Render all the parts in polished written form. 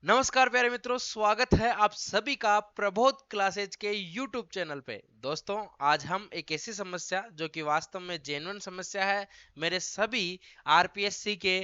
नमस्कार प्यारे मित्रों, स्वागत है आप सभी का प्रबोध क्लासेज के YouTube चैनल पे। दोस्तों, आज हम एक ऐसी समस्या जो कि वास्तव में जेन्युइन समस्या है मेरे सभी आरपीएससी के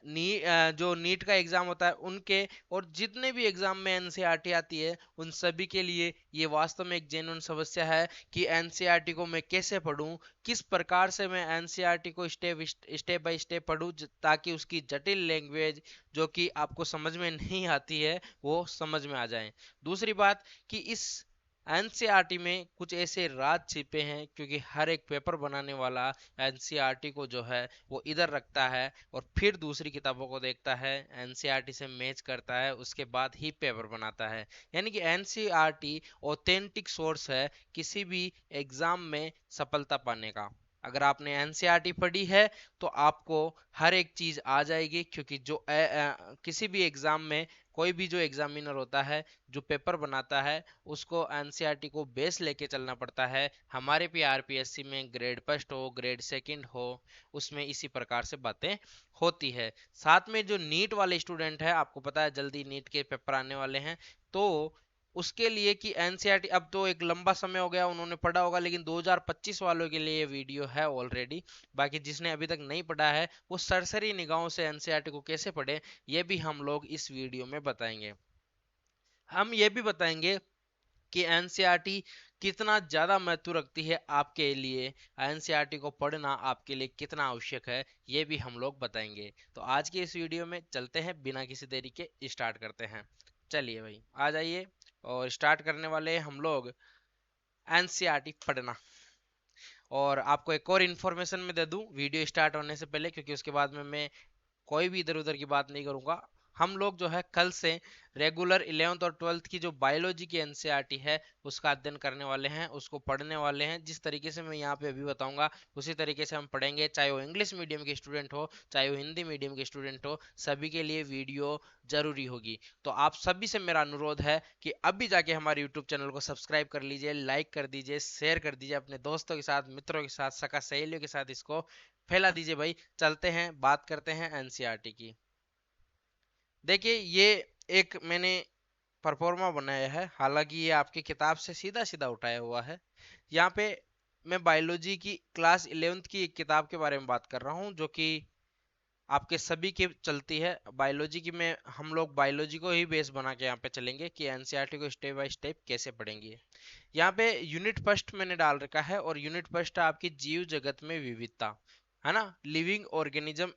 जो नीट का एग्जाम होता है उनके, और जितने भी एग्जाम में एनसीईआरटी आती है उन सभी के लिए ये वास्तव में एक जेन्युइन समस्या है कि एनसीईआरटी को मैं कैसे पढूं, किस प्रकार से मैं एनसीईआरटी को स्टेप बाय स्टेप पढूं ताकि उसकी जटिल लैंग्वेज जो कि आपको समझ में नहीं आती है वो समझ में आ जाए। दूसरी बात कि इस एनसीईआरटी में कुछ ऐसे राज छिपे हैं, क्योंकि हर एक पेपर बनाने वाला एनसीईआरटी को जो है वो इधर रखता है और फिर दूसरी किताबों को देखता है, एनसीईआरटी से मैच करता है, उसके बाद ही पेपर बनाता है। यानी कि एनसीईआरटी ऑथेंटिक सोर्स है किसी भी एग्जाम में सफलता पाने का। अगर आपने एनसीईआरटी पढ़ी है तो आपको हर एक चीज आ जाएगी, क्योंकि किसी भी एग्जाम में कोई भी जो एग्जामिनर होता है, जो पेपर बनाता है, उसको एनसीईआरटी को बेस लेके चलना पड़ता है। हमारे भी आरपीएससी में ग्रेड फर्स्ट हो, ग्रेड सेकंड हो, उसमें इसी प्रकार से बातें होती है। साथ में जो नीट वाले स्टूडेंट है, आपको पता है जल्दी नीट के पेपर आने वाले हैं, तो उसके लिए कि एनसीईआरटी अब तो एक लंबा समय हो गया उन्होंने पढ़ा होगा, लेकिन 2025 वालों के लिए ये वीडियो है ऑलरेडी। बाकी जिसने अभी तक नहीं पढ़ा है वो सरसरी निगाहों से एनसीईआरटी को कैसे पढ़े, ये भी हम लोग इस वीडियो में बताएंगे। हम ये भी बताएंगे कि एनसीईआरटी कितना ज्यादा महत्व रखती है आपके लिए, एनसीईआरटी को पढ़ना आपके लिए कितना आवश्यक है, ये भी हम लोग बताएंगे। तो आज के इस वीडियो में चलते हैं, बिना किसी देरी के स्टार्ट करते हैं। चलिए भाई आ जाइए, और स्टार्ट करने वाले हैं हम लोग एनसीईआरटी पढ़ना। और आपको एक और इन्फॉर्मेशन मैं दे दूं वीडियो स्टार्ट होने से पहले, क्योंकि उसके बाद में मैं कोई भी इधर उधर की बात नहीं करूंगा। हम लोग जो है कल से रेगुलर 11th और 12th की जो बायोलॉजी की एनसीईआरटी है उसका अध्ययन करने वाले हैं, उसको पढ़ने वाले हैं। जिस तरीके से मैं यहाँ पे अभी बताऊंगा उसी तरीके से हम पढ़ेंगे, चाहे वो इंग्लिश मीडियम के स्टूडेंट हो, चाहे वो हिंदी मीडियम के स्टूडेंट हो, सभी के लिए वीडियो जरूरी होगी। तो आप सभी से मेरा अनुरोध है कि अभी जाके हमारे यूट्यूब चैनल को सब्सक्राइब कर लीजिए, लाइक कर दीजिए, शेयर कर दीजिए अपने दोस्तों के साथ, मित्रों के साथ, सका सहेलियों के साथ इसको फैला दीजिए भाई। चलते हैं, बात करते हैं एनसीईआरटी की। देखिए, ये एक मैंने परफॉर्मा बनाया है, हालांकि ये आपकी किताब से सीधा सीधा उठाया हुआ है। यहाँ पे मैं बायोलॉजी की क्लास 11th की एक किताब के बारे में बात कर रहा हूँ, जो कि आपके सभी की चलती है बायोलॉजी की में। हम लोग बायोलॉजी को ही बेस बना के यहाँ पे चलेंगे कि एनसीईआरटी को स्टेप बाय स्टेप कैसे पढ़ेंगे। यहाँ पे यूनिट फर्स्ट मैंने डाल रखा है, और यूनिट फर्स्ट है आपकी जीव जगत में विविधता, है ना। लिविंग ऑर्गेनिज्म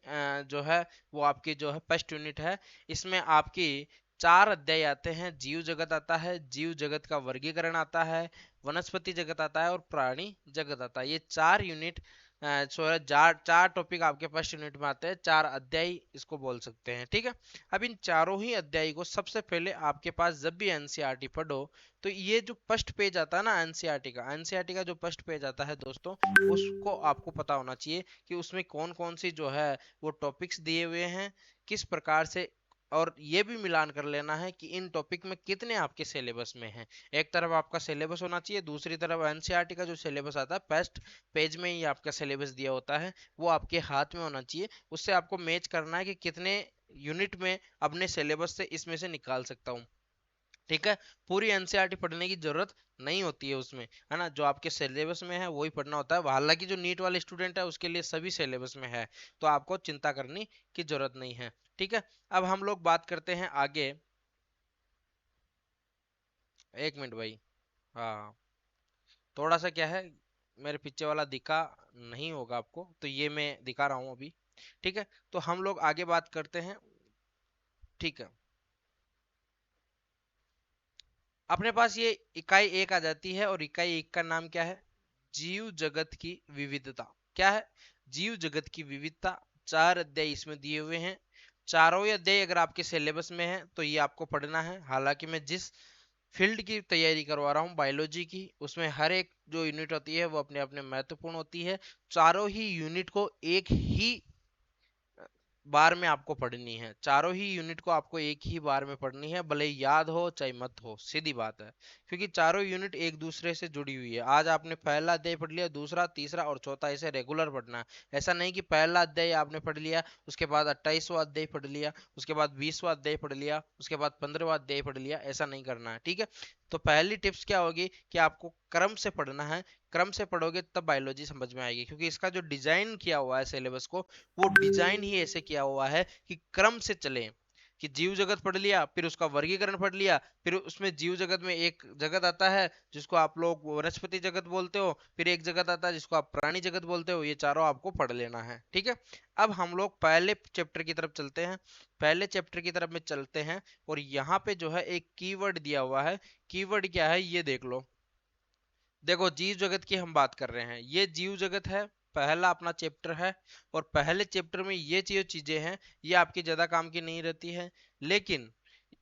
जो है वो आपकी जो है फर्स्ट यूनिट है। इसमें आपकी चार अध्याय आते हैं। जीव जगत आता है, जीव जगत का वर्गीकरण आता है, वनस्पति जगत आता है और प्राणी जगत आता है। ये चार यूनिट चार चार टॉपिक आपके फर्स्ट यूनिट में आते हैं, चार अध्याय इसको बोल सकते हैं, ठीक है। अब इन चारों ही अध्याय को सबसे पहले आपके पास जब भी एनसीईआरटी पढ़ो, तो ये जो फर्स्ट पेज आता है ना एनसीईआरटी का जो फर्स्ट पेज आता है दोस्तों, उसको आपको पता होना चाहिए कि उसमें कौन कौन सी जो है वो टॉपिक्स दिए हुए हैं, किस प्रकार से। और ये भी मिलान कर लेना है कि इन टॉपिक में कितने आपके सिलेबस में हैं। एक तरफ आपका सिलेबस होना चाहिए, दूसरी तरफ एनसीईआरटी का जो सिलेबस आता है फर्स्ट पेज में ही आपका सिलेबस दिया होता है, वो आपके हाथ में होना चाहिए। उससे आपको मैच करना है कि कितने यूनिट में अपने सिलेबस से इसमें से निकाल सकता हूँ, ठीक है। पूरी एनसीईआरटी पढ़ने की जरूरत नहीं होती है उसमें, है ना। जो आपके सिलेबस में है वही पढ़ना होता है। हालांकि जो नीट वाले स्टूडेंट है उसके लिए सभी सिलेबस में है, तो आपको चिंता करने की जरूरत नहीं है, ठीक है। अब हम लोग बात करते हैं आगे। एक मिनट भाई, हाँ, थोड़ा सा क्या है, मेरे पीछे वाला दिखा नहीं होगा आपको, तो ये मैं दिखा रहा हूँ अभी, ठीक है। तो हम लोग आगे बात करते हैं, ठीक है। अपने पास ये इकाई एक आ जाती है, और इकाई एक का नाम क्या है? जीव जगत की विविधता। क्या है? जीव जगत की विविधता। चार अध्याय इसमें दिए हुए हैं। चारों ही अध्याय अगर आपके सिलेबस में है तो ये आपको पढ़ना है। हालांकि मैं जिस फील्ड की तैयारी करवा रहा हूँ बायोलॉजी की, उसमें हर एक जो यूनिट होती है वो अपने अपने महत्वपूर्ण होती है। चारों ही यूनिट को एक ही बार में आपको पढ़नी है, चारों ही यूनिट को आपको एक ही बार में पढ़नी है, भले याद हो चाहे मत हो, सीधी बात है। क्योंकि चारों यूनिट एक दूसरे से जुड़ी हुई है। आज आपने पहला अध्याय पढ़ लिया, दूसरा, तीसरा और चौथा ऐसे रेगुलर पढ़ना है। ऐसा नहीं कि पहला अध्याय आपने पढ़ लिया, उसके बाद 28वां अध्याय पढ़ लिया, उसके बाद 20वां अध्याय पढ़ लिया, उसके बाद 15वां अध्याय पढ़ लिया, ऐसा नहीं करना है, ठीक है। तो पहली टिप्स क्या होगी कि आपको क्रम से पढ़ना है। क्रम से पढ़ोगे तब बायोलॉजी समझ में आएगी, क्योंकि इसका जो डिजाइन किया हुआ है सिलेबस को, वो डिजाइन ही ऐसे किया हुआ है कि क्रम से चले। कि जीव जगत पढ़ लिया, फिर उसका वर्गीकरण पढ़ लिया, फिर उसमें जीव जगत में एक जगत आता है जिसको आप लोग वनस्पति जगत बोलते हो, फिर एक जगत आता है जिसको आप प्राणी जगत बोलते हो। ये चारों आपको पढ़ लेना है, ठीक है। अब हम लोग पहले चैप्टर की तरफ चलते हैं। पहले चैप्टर की तरफ में चलते हैं, और यहाँ पे जो है एक कीवर्ड दिया हुआ है। कीवर्ड क्या है ये देख लो। देखो, जीव जगत की हम बात कर रहे हैं, ये जीव जगत है, पहला अपना चैप्टर है। और पहले चैप्टर में ये चीजें हैं, ये आपकी ज्यादा काम की नहीं रहती है। लेकिन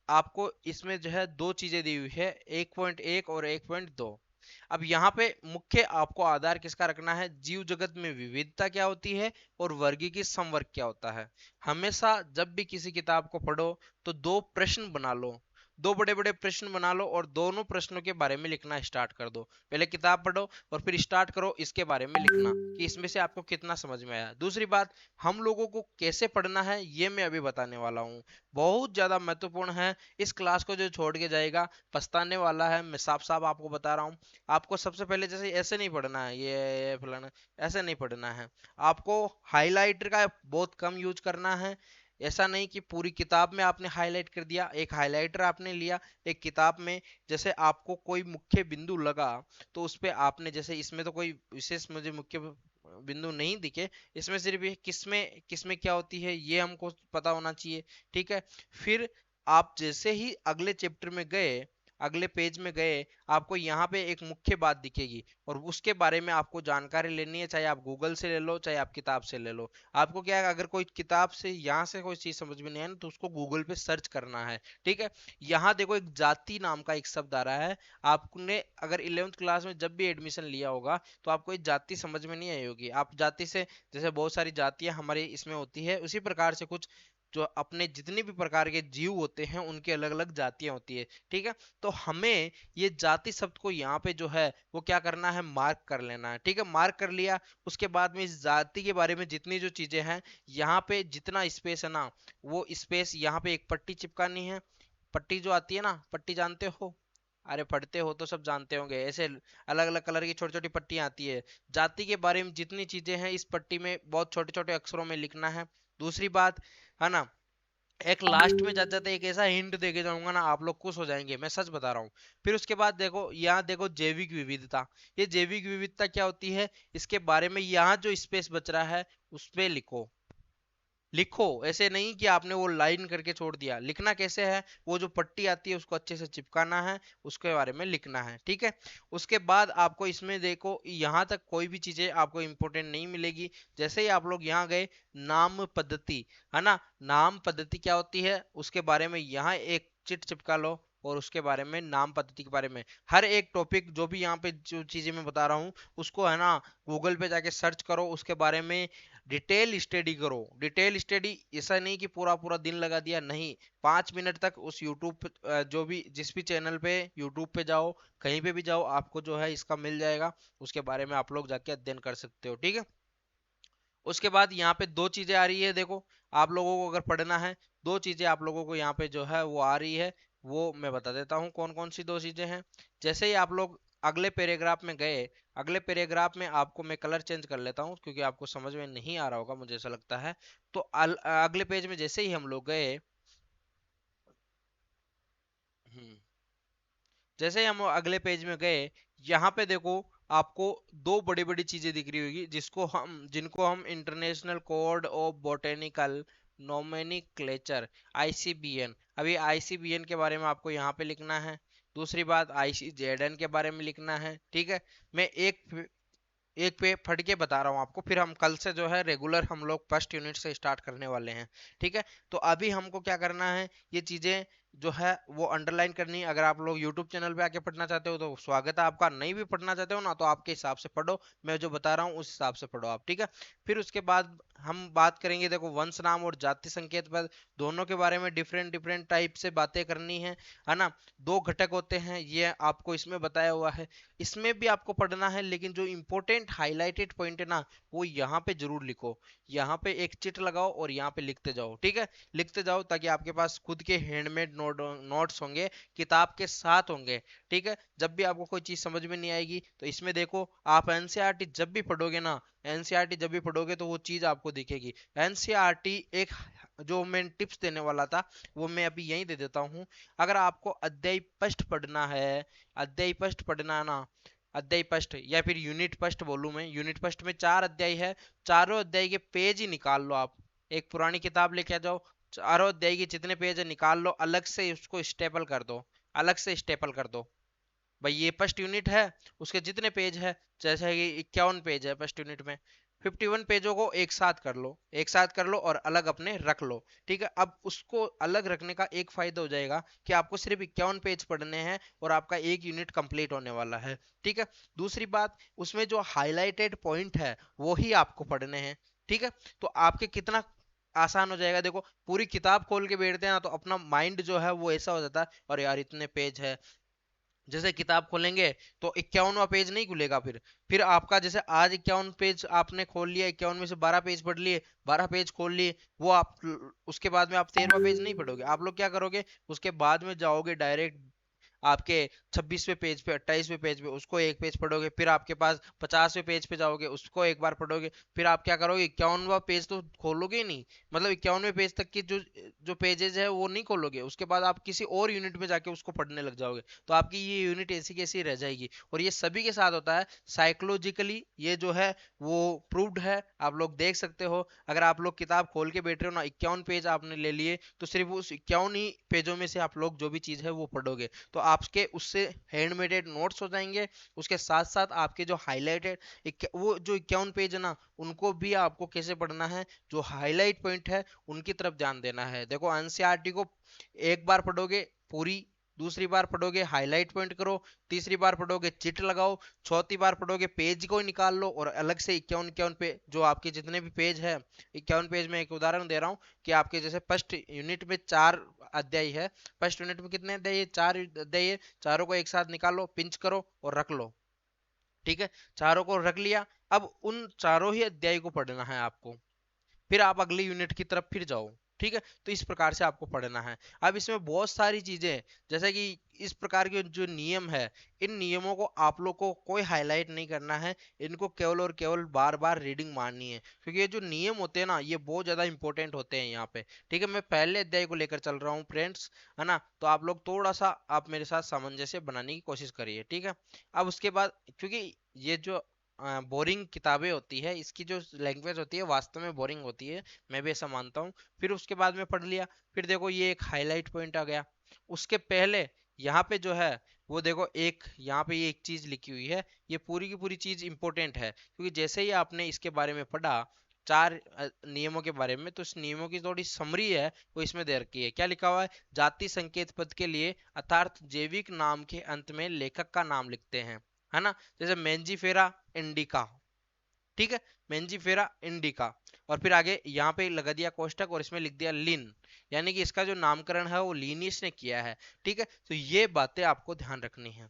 आपको इसमें जो है दो चीजें दी हुई है, 1.1 और 1.2। अब यहाँ पे मुख्य आपको आधार किसका रखना है, जीव जगत में विविधता क्या होती है और वर्गीकृत समवर्ग क्या होता है। हमेशा जब भी किसी किताब को पढ़ो तो दो प्रश्न बना लो, दो बड़े बड़े प्रश्न बना लो, और दोनों प्रश्नों के बारे में लिखना स्टार्ट कर दो। पहले किताब पढ़ो और फिर स्टार्ट करो इसके बारे में लिखना कि इसमें से आपको कितना समझ में आया। दूसरी बात, हम लोगों को कैसे पढ़ना है ये मैं अभी बताने वाला हूँ, बहुत ज्यादा महत्वपूर्ण है। इस क्लास को जो छोड़ के जाएगा पछताने वाला है, मैं साफ साफ आपको बता रहा हूँ। आपको सबसे पहले जैसे ऐसे नहीं पढ़ना है, ये फलाना, ऐसे नहीं पढ़ना है। आपको हाईलाइटर का बहुत कम यूज करना है। ऐसा नहीं कि पूरी किताब में आपने हाईलाइट कर दिया, एक हाइलाइटर आपने लिया एक किताब में। जैसे आपको कोई मुख्य बिंदु लगा तो उस पे आपने, जैसे इसमें तो कोई विशेष मुझे मुख्य बिंदु नहीं दिखे, इसमें सिर्फ ये किसमें किसमें क्या होती है ये हमको पता होना चाहिए, ठीक है। फिर आप जैसे ही अगले चैप्टर में गए, अगले पेज में गए, आपको यहाँ पे एक मुख्य बात दिखेगी, और उसके बारे में आपको जानकारी लेनी है, चाहे आप गूगल से ले लो चाहे आप किताब से ले लो। आपको क्या है, अगर कोई किताब से यहाँ से कोई चीज समझ में नहीं आए ना, तो उसको गूगल पे सर्च करना है, ठीक है। यहाँ देखो एक जाति नाम का एक शब्द आ रहा है। आपने अगर 11th क्लास में जब भी एडमिशन लिया होगा तो आपको ये जाति समझ में नहीं आई होगी। आप जाति से, जैसे बहुत सारी जातियां हमारे इसमें होती है, उसी प्रकार से कुछ जो अपने जितने भी प्रकार के जीव होते हैं उनकी अलग अलग जातियां होती है, ठीक है। तो हमें ये जाति शब्द को यहाँ पे जो है वो क्या करना है, मार्क कर लेना है, ठीक है। मार्क कर लिया, उसके बाद में इस जाति के बारे में जितनी जो चीजें हैं, यहाँ पे जितना स्पेस है ना, वो स्पेस यहाँ पे एक पट्टी चिपकानी है। पट्टी जो आती है ना, पट्टी जानते हो, अरे पढ़ते हो तो सब जानते होंगे, ऐसे अलग अलग कलर की छोटी छोटी पट्टियां आती है। जाति के बारे में जितनी चीजें हैं इस पट्टी में बहुत छोटे छोटे अक्षरों में लिखना है। दूसरी बात है ना, एक लास्ट में जाते जाते एक ऐसा हिंट देके जाऊंगा ना, आप लोग खुश हो जाएंगे, मैं सच बता रहा हूँ। फिर उसके बाद देखो, यहाँ देखो जैविक विविधता। ये जैविक विविधता क्या होती है, इसके बारे में यहाँ जो स्पेस बच रहा है उस पे लिखो। लिखो, ऐसे नहीं कि आपने वो लाइन करके छोड़ दिया। लिखना कैसे है, वो जो पट्टी आती है उसको अच्छे से चिपकाना है, उसके बारे में लिखना है, ठीक है। उसके बाद आपको इसमें देखो, यहाँ तक कोई भी चीजें आपको इंपॉर्टेंट नहीं मिलेगी। जैसे ही आप लोग यहाँ गए, नाम पद्धति, है ना, नाम पद्धति क्या होती है उसके बारे में यहाँ एक चिट चिपका लो, और उसके बारे में, नाम पद्धति के बारे में हर एक टॉपिक जो भी यहाँ पे जो चीजें मैं बता रहा हूँ उसको है ना, गूगल पे जाके सर्च करो, उसके बारे में डिटेल स्टडी करो। डिटेल स्टडी ऐसा नहीं कि पूरा पूरा दिन लगा दिया, नहीं। 5 मिनट तक उस यूट्यूब जो भी जिस भी चैनल पे, यूट्यूब पे जाओ, कहीं पे भी जाओ, आपको जो है इसका मिल जाएगा। उसके बारे में आप लोग जाके अध्ययन कर सकते हो, ठीक है। उसके बाद यहाँ पे दो चीजें आ रही है, देखो आप लोगों को अगर पढ़ना है, दो चीजें आप लोगों को यहाँ पे जो है वो आ रही है, वो मैं बता देता हूँ कौन कौन सी दो चीजें हैं। जैसे ही आप लोग अगले पैराग्राफ में गए, अगले पैराग्राफ में आपको मैं कलर चेंज कर लेता हूँ क्योंकि आपको समझ में नहीं आ रहा होगा, मुझे ऐसा लगता है। तो अगले पेज में जैसे ही हम लोग गए, हम्म, जैसे ही हम अगले पेज में गए, यहाँ पे देखो आपको दो बड़ी बड़ी चीजें दिख रही होगी, जिनको हम international code of botanical nomenclature, ICBN. अभी आईसीबीएन के बारे में आपको यहाँ पे लिखना है। दूसरी बात, आईसीजेडएन के बारे में लिखना है, ठीक है। मैं एक पे फट के बता रहा हूँ आपको, फिर हम कल से जो है रेगुलर हम लोग फर्स्ट यूनिट से स्टार्ट करने वाले हैं, ठीक है। तो अभी हमको क्या करना है, ये चीजें जो है वो अंडरलाइन करनी है। अगर आप लोग यूट्यूब चैनल पे आके पढ़ना चाहते हो तो स्वागत है आपका, नहीं भी पढ़ना चाहते हो ना तो आपके हिसाब से पढ़ो, मैं जो बता रहा हूँ उस हिसाब से पढ़ो आप, ठीक है। फिर उसके बाद हम बात करेंगे, देखो वंश नाम और जाति संकेत पद दोनों के बारे में डिफरेंट डिफरेंट टाइप से बातें करनी है ना। दो घटक होते हैं ये आपको इसमें बताया हुआ है, इसमें भी आपको पढ़ना है, लेकिन जो इंपॉर्टेंट हाईलाइटेड पॉइंट है ना वो यहाँ पे जरूर लिखो। यहाँ पे एक चिट लगाओ और यहाँ पे लिखते जाओ, ठीक है। लिखते जाओ ताकि आपके पास खुद के हैंडमेड नोट्स होंगे, किताब के साथ होंगे, ठीक है। जब भी आपको कोई चीज समझ में नहीं आएगी तो इसमें देखो, आप एनसीईआरटी जब भी पढ़ोगे ना, एनसीईआरटी जब भी पढ़ोगे तो वो चीज आपको दिखेगी। एनसीईआरटी एक जो मैं टिप्स देने वाला था वो मैं अभी यहीं दे देता हूँ। अगर आपको अध्याय फर्स्ट पढ़ना है, अध्याय फर्स्ट पढ़ना ना, अध्याय फर्स्ट या फिर यूनिट फर्स्ट बोलूं मैं, यूनिट फर्स्ट में 4 अध्याय है, चारों अध्याय के पेज ही निकाल लो आप। एक पुरानी किताब लेके आ जाओ, चारों अध्याय के जितने पेज है निकाल लो, अलग से उसको स्टेपल कर दो, अलग से स्टेपल कर दो। भाई ये फर्स्ट यूनिट है, उसके जितने पेज है, जैसे कि 51 पेज है फर्स्ट यूनिट में, 51 पेजों को एक साथ कर लो, एक साथ कर लो और अलग अपने रख लो, ठीक है। अब उसको अलग रखने का एक फायदा हो जाएगा कि आपको सिर्फ 51 पेज पढ़ने हैं और आपका एक यूनिट कंप्लीट होने वाला है, ठीक है। दूसरी बात, उसमें जो हाईलाइटेड पॉइंट है वो ही आपको पढ़ने हैं, ठीक है। तो आपके कितना आसान हो जाएगा, देखो पूरी किताब खोल के बैठते हैं ना तो अपना माइंड जो है वो ऐसा हो जाता है, और यार इतने पेज है, जैसे किताब खोलेंगे तो 51वां पेज नहीं खुलेगा, फिर आपका जैसे आज 51 पेज आपने खोल लिया, 51 में से 12 पेज पढ़ लिए, 12 पेज खोल लिए, वो आप उसके बाद में आप 13वां पेज नहीं पढ़ोगे। आप लोग क्या करोगे, उसके बाद में जाओगे डायरेक्ट आपके 26वें पेज पे, 28वें पेज पे, उसको एक पेज पढ़ोगे, फिर आपके पास 50वें पेज पे जाओगे, उसको एक बार पढ़ोगे, फिर आप क्या करोगे 51वां पेज तो खोलोगे ही नहीं, मतलब 51वें पेज तक की जो जो पेजेस है वो नहीं खोलोगे, उसके बाद आप किसी और यूनिट में जाके उसको पढ़ने लग जाओगे, तो आपकी ये यूनिट ऐसी कैसी रह जाएगी। और ये सभी के साथ होता है साइकोलॉजिकली, ये जो है वो प्रूव्ड है, आप लोग देख सकते हो। अगर आप लोग किताब खोल के बैठ रहे हो ना, 51 पेज आपने ले लिए, तो सिर्फ उस 51 ही पेजों में से आप लोग जो भी चीज है वो पढ़ोगे, तो आपके उससे हैंडमेडेड नोट्स हो जाएंगे। उसके साथ साथ आपके जो हाईलाइटेड वो जो 51 पेज है ना, उनको भी आपको कैसे पढ़ना है, जो हाईलाइट पॉइंट है उनकी तरफ ध्यान देना है। देखो एनसीईआरटी को एक बार पढ़ोगे पूरी, दूसरी बार पढ़ोगे हाईलाइट पॉइंट करो, तीसरी बार पढ़ोगे चिट लगाओ, चौथी बार पढ़ोगे पेज को निकाल लो और अलग से 51 51 पे जो आपके जितने भी पेज है, 51 पेज में एक उदाहरण दे रहा हूँ कि आपके जैसे फर्स्ट यूनिट में 4 अध्याय है, फर्स्ट यूनिट में कितने अध्याय है, 4 अध्याय है, चारों को एक साथ निकालो, पिंच करो और रख लो, ठीक है। चारों को रख लिया, अब उन चारों ही अध्याय को पढ़ना है आपको, फिर आप अगले यूनिट की तरफ फिर जाओ, ठीक है। तो इस प्रकार से आपको पढ़ना है। अब इसमें बहुत सारी चीजें हैं, जैसे कि इस प्रकार के जो नियम है, इन नियमों को आप लोग को कोई हाईलाइट नहीं करना है, इनको केवल और केवल बार बार रीडिंग मारनी है, क्योंकि ये जो नियम होते हैं ना ये बहुत ज्यादा इंपॉर्टेंट होते हैं यहाँ पे, ठीक है। मैं पहले अध्याय को लेकर चल रहा हूँ फ्रेंड्स, है ना, तो आप लोग थोड़ा सा आप मेरे साथ सामंजस्य बनाने की कोशिश करिए, ठीक है। अब उसके बाद, क्योंकि ये जो बोरिंग किताबें होती है, इसकी जो लैंग्वेज होती है वास्तव में बोरिंग होती है, मैं भी ऐसा मानता हूँ। फिर उसके बाद में पढ़ लिया, फिर देखो ये एक हाईलाइट पॉइंट आ गया, उसके पहले यहाँ पे जो है वो देखो एक यहाँ पे ये एक चीज लिखी हुई है, ये पूरी की पूरी चीज इंपॉर्टेंट है, क्योंकि जैसे ही आपने इसके बारे में पढ़ा चार नियमों के बारे में, तो इस नियमों की थोड़ी समरी है वो इसमें दे रखी है। क्या लिखा हुआ है, जाति संकेत पद के लिए अर्थात जैविक नाम के अंत में लेखक का नाम लिखते हैं, है ना। जैसे मेंजीफेरा इंडिका, ठीक है, मेंजीफेरा इंडिका, और फिर आगे यहाँ पे लगा दिया कोष्टक और इसमें लिख दिया लिन, यानी कि इसका जो नामकरण है वो लिनियस ने किया है, ठीक है। तो ये बातें आपको ध्यान रखनी है,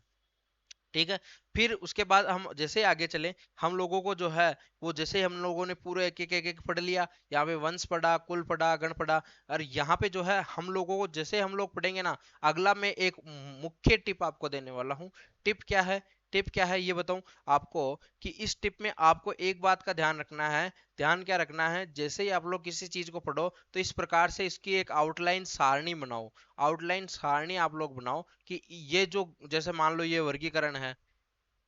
ठीक है। फिर उसके बाद हम जैसे आगे चले, हम लोगों को जो है वो जैसे हम लोगों ने पूरे एक एक पढ़ लिया, यहाँ पे वंश पढ़ा, कुल पढ़ा, गण पढ़ा, और यहाँ पे जो है हम लोगों को जैसे हम लोग पढ़ेंगे ना, अगला मैं एक मुख्य टिप आपको देने वाला हूँ। टिप क्या है, टिप क्या है ये बताऊं आपको, कि इस टिप में आपको एक बात का ध्यान रखना है। ध्यान क्या रखना है, जैसे ही आप लोग किसी चीज को पढ़ो तो इस प्रकार से इसकी एक आउटलाइन सारणी बनाओ, आउटलाइन सारणी आप लोग बनाओ कि ये जो जैसे मान लो ये वर्गीकरण है,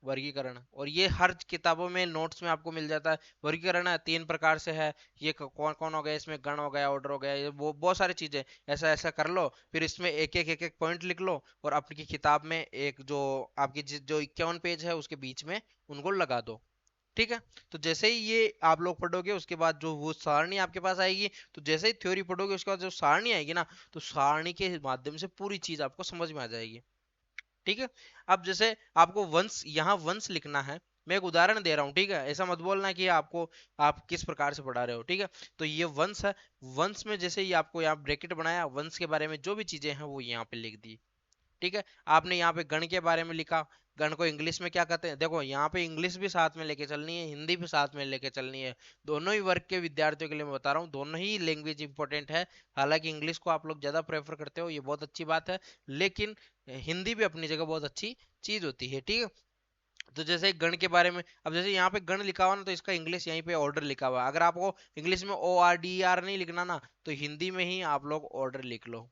वर्गीकरण, और ये हर किताबों में नोट्स में आपको मिल जाता है। वर्गीकरण है 3 प्रकार से है, ये कौन कौन हो गया, इसमें गण हो गया, ऑर्डर हो गया, ये वो बहुत सारी चीजें, ऐसा ऐसा कर लो, फिर इसमें एक एक पॉइंट लिख लो और आपकी किताब में एक जो आपकी जो 51 पेज है उसके बीच में उनको लगा दो, ठीक है। तो जैसे ही ये आप लोग पढ़ोगे उसके बाद जो वो सारणी आपके पास आएगी, तो जैसे ही थ्योरी पढ़ोगे उसके बाद जो सारणी आएगी ना, तो सारणी के माध्यम से पूरी चीज आपको समझ में आ जाएगी। ठीक है। अब जैसे आपको वंश, यहाँ वंश लिखना है, मैं एक उदाहरण दे रहा हूँ, ठीक है, ऐसा मत बोलना कि आपको आप किस प्रकार से पढ़ा रहे हो, ठीक है। तो ये वंश है, वंश में जैसे ही आपको यहाँ ब्रैकेट बनाया, वंश के बारे में जो भी चीजें हैं वो यहाँ पे लिख दी। ठीक है। आपने यहाँ पे गण के बारे में लिखा, गण को इंग्लिश में क्या कहते हैं, देखो यहाँ पे इंग्लिश भी साथ में लेके चलनी है, हिंदी भी साथ में लेके चलनी है। दोनों ही वर्ग के विद्यार्थियों के लिए मैं बता रहा हूँ, दोनों ही लैंग्वेज इंपॉर्टेंट है। हालांकि इंग्लिश को आप लोग ज्यादा प्रेफर करते हो, ये बहुत अच्छी बात है, लेकिन हिंदी भी अपनी जगह बहुत अच्छी चीज होती है। ठीक है। तो जैसे गण के बारे में, अब जैसे यहाँ पे गण लिखा हुआ ना, तो इसका इंग्लिश यहीं पे ऑर्डर लिखा हुआ है। अगर आपको इंग्लिश में ORDER नहीं लिखना ना, तो हिंदी में ही आप लोग ऑर्डर लिख लो।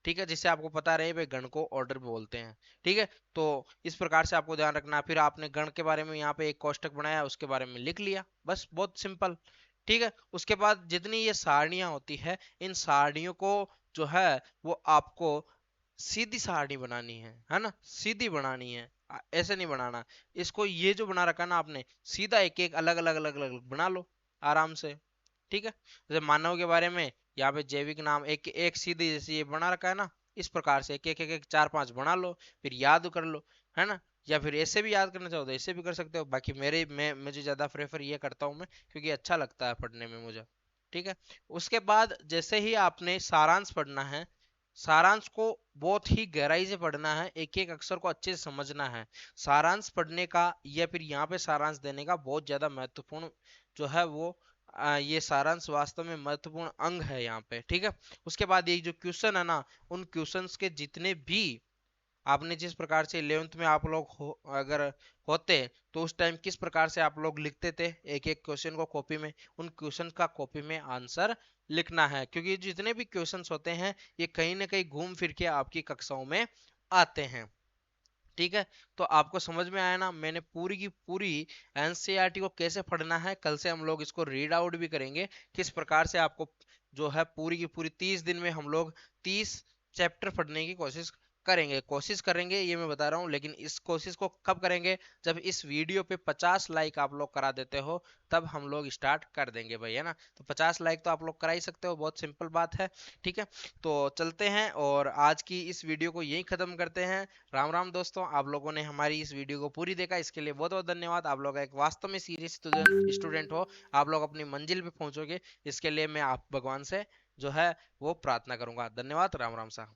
ठीक है, जिससे आपको पता रहे भाई गण को ऑर्डर बोलते हैं। ठीक है। तो इस प्रकार से आपको ध्यान रखना। फिर आपने गण के बारे में यहाँ पे एक कोष्टक बनाया, उसके बारे में लिख लिया, बस बहुत सिंपल। ठीक है। उसके बाद जितनी ये सारणियां होती है, इन सारणियों को जो है वो आपको सीधी सारणी बनानी है ना, सीधी बनानी है, ऐसे नहीं बनाना। इसको ये जो बना रखा ना आपने, सीधा एक एक अलग अलग अलग अलग बना लो आराम से। ठीक है। जैसे मानव के बारे में यहाँ पे जैविक नाम एक एक सीधी जैसे ये बना रखा है ना, इस प्रकार से एक एक एक, एक चार पांच बना लो, फिर याद कर लो, है ना। या फिर ऐसे भी याद करना चाहो तो ऐसे भी कर सकते हो, बाकी मुझे ज्यादा प्रेफर ये करता हूँ मैं, क्योंकि अच्छा लगता है पढ़ने में मुझे। ठीक है। उसके बाद जैसे ही आपने सारांश पढ़ना है, सारांश को बहुत ही गहराई से पढ़ना है, एक एक अक्षर को अच्छे से समझना है। सारांश पढ़ने का या फिर यहाँ पे सारांश देने का बहुत ज्यादा महत्वपूर्ण जो है वो ये सारांश वास्तव में महत्वपूर्ण अंग है यहाँ पे। ठीक है। उसके बाद ये जो क्वेश्चन है ना, उन क्वेश्चंस के जितने भी आपने जिस प्रकार से 11th में आप लोग अगर होते तो उस टाइम किस प्रकार से आप लोग लिखते थे एक एक क्वेश्चन को कॉपी में, उन क्वेश्चन का कॉपी में आंसर लिखना है, क्योंकि जितने भी क्वेश्चंस होते हैं ये कहीं ना कहीं घूम फिर के आपकी कक्षाओं में आते हैं। ठीक है। तो आपको समझ में आया ना, मैंने पूरी की पूरी एनसीईआरटी को कैसे पढ़ना है, कल से हम लोग इसको रीड आउट भी करेंगे, किस प्रकार से आपको जो है पूरी की पूरी 30 दिन में हम लोग 30 चैप्टर पढ़ने की कोशिश करेंगे ये मैं बता रहा हूँ। लेकिन इस कोशिश को कब करेंगे, जब इस वीडियो पे 50 लाइक आप लोग करा देते हो, तब हम लोग स्टार्ट कर देंगे भाई, है ना। तो 50 लाइक तो आप लोग करा ही सकते हो, बहुत सिंपल बात है। ठीक है। तो चलते हैं और आज की इस वीडियो को यही खत्म करते हैं। राम राम दोस्तों, आप लोगों ने हमारी इस वीडियो को पूरी देखा, इसके लिए बहुत बहुत धन्यवाद। आप लोग एक वास्तव में सीरियस स्टूडेंट हो, आप लोग अपनी मंजिल पे पहुंचोगे, इसके लिए मैं आप भगवान से जो है वो प्रार्थना करूंगा। धन्यवाद। राम राम साहब।